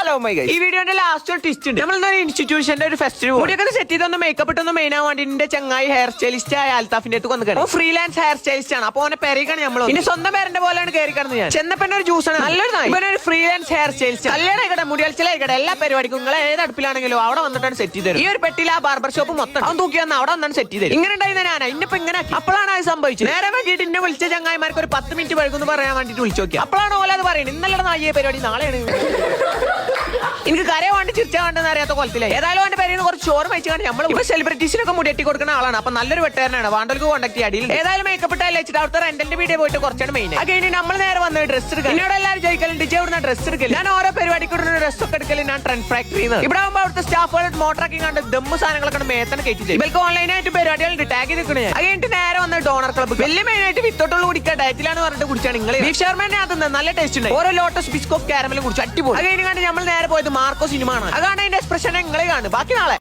Hello my guys, ഈ വീഡിയോന്റെ last ഒരു twist ഉണ്ട്. നമ്മൾ ഇൻസ്റ്റിറ്റ്യൂഷന്റെ ഒരു ഫെസ്റ്റിവൽ മുടിയൊക്കെ സെറ്റ് ചെയ്തൊന്ന് മേക്കപ്പ് ഇട്ടൊന്ന് മെയിൻ ആവാൻ വേണ്ടി എന്റെ ചങ്ങായി ഹെയർ സ്റ്റൈലിസ്റ്റ് ആയ അൽത്താഫിന്റെ അടുത്ത് വന്നിട്ട് ഫ്രീലാൻസ് ഹെയർ സ്റ്റൈലിസ്റ്റ് ആണ്. അപ്പൊ അവനെ പെരയിക്കാണ് നമ്മൾ എന്റെ സ്വന്തം പേരന്റെ പോലെയാണ് കയറി കിടന്ന് ഞാൻ ചെന്നപ്പോ ഒരു ജ്യൂസ് ആണ് നല്ലൊരു ഒരു ഫ്രീലാൻസ് ഹെയർ സ്റ്റൈലിസ്റ്റ് കല്യാണം ആയിക്കട്ടെ മുടിയൽച്ചിലായിക്കട്ടെ എല്ലാ പരിപാടിക്കും നിങ്ങൾ ഏത് അടുപ്പിലാണെങ്കിലും അവിടെ വന്നിട്ടാണ് സെറ്റ് ചെയ്തത്. ഈ ഒരു പെട്ടിയിൽ ആ ബാർബർ ഷോപ്പ് മൊത്തം അവൻ തൂക്കി വന്ന് അവിടെ വന്നാണ് സെറ്റ് ചെയ്തത്. ഇങ്ങനെ ഉണ്ടായിരുന്ന ഞാനാ ഇന്നിപ്പോ ഇങ്ങനെ അപ്പോഴാണ് അത് സംഭവിച്ചത്. നേരെ വേണ്ടിയിട്ട് എന്നെ വിളിച്ച ചങ്ങായിമാർക്ക് ഒരു 10 മിനിറ്റ് വഴുകുന്നു പറയാൻ വേണ്ടിട്ട് വിളിച്ചു നോക്കി. അപ്പോഴാണ് ഓല അത് പറയുന്നത് ഇന്നലെ നായ പരിപാടി നാളെയാണ്. എനിക്ക് കരയെ വേണ്ടി ചിരിച്ചാ വേണ്ടെന്ന് അറിയാത്ത കൊലത്തിലെ ഏതായാലും അവന്റെ പേരിൽ കുറച്ച് ചോറ് വെച്ചാണ് നമ്മൾ ഇപ്പൊ സെലിബ്രിറ്റീസിനൊക്കെ മുടിയെട്ടി കൊടുക്കുന്ന ആളാണ്. അപ്പൊ നല്ലൊരു വെട്ടുകാരനാണ്. വാണ്ടോൾക്ക് കോൺടാക്ട് ചെയ്യാൻ ഏതായാലും മേക്കപ്പ് ഇട്ടാൽ വെച്ചിട്ട് അവിടുത്തെ റെന്റലിന്റെ വീഡിയോ പോയിട്ട് കുറച്ചാണ് മെയിൻ. അത് കഴിഞ്ഞ് നമ്മൾ നേരെ വന്ന് ഡ്രസ് എടുക്കുക. എന്നോട് എല്ലാവരും ചോദിക്കലുണ്ട് ഇവിടുന്ന് ഡ്രസ് എടുക്കല്. ഞാൻ ഓരോ പരിപാടിക്ക് ഡ്രസ് ഒക്കെ എടുക്കല് ഞാൻ ട്രെൻഡ് ഫാക്ടറി ഇവിടെ ആകുമ്പോൾ അവിടുത്തെ സ്റ്റാഫുകൾ മോട്ടറാക്കി കണ്ട് ദമ്മ് സാധനങ്ങളൊക്കെ മേത്തന്നെ കയറ്റി ഇവർക്ക് ഓൺലൈനായിട്ട് പരിപാടികളുണ്ട് ടാഗ് ചെയ്തിട്ടുണ്ട്. അത് കഴിഞ്ഞിട്ട് നേരെ വന്ന് ഡോണർ ക്ലബ്ബ് വലിയ മെയിനായിട്ട് വിത്തോട്ടുള്ള കുടിക്കുക ഡയറ്റിലാണ് പറഞ്ഞിട്ട് കുടിച്ചാണ് നിങ്ങൾ ബീഫ് ഷവർമേനെ അത് നല്ല ടേസ്റ്റ് ഉണ്ട്. ഓരോ ലോട്ടസ് ബിസ്കോഫ് കാരമലും കുടിച്ചു അടിപൊളി. അത് കഴിഞ്ഞ് നമ്മൾ നേരെ പോയത് മാർക്കോ സിനിമ ആണ്. അതാണ് അതിന്റെ എക്സ്പ്രഷൻ നിങ്ങളെ കാണും. ബാക്കി നാളെ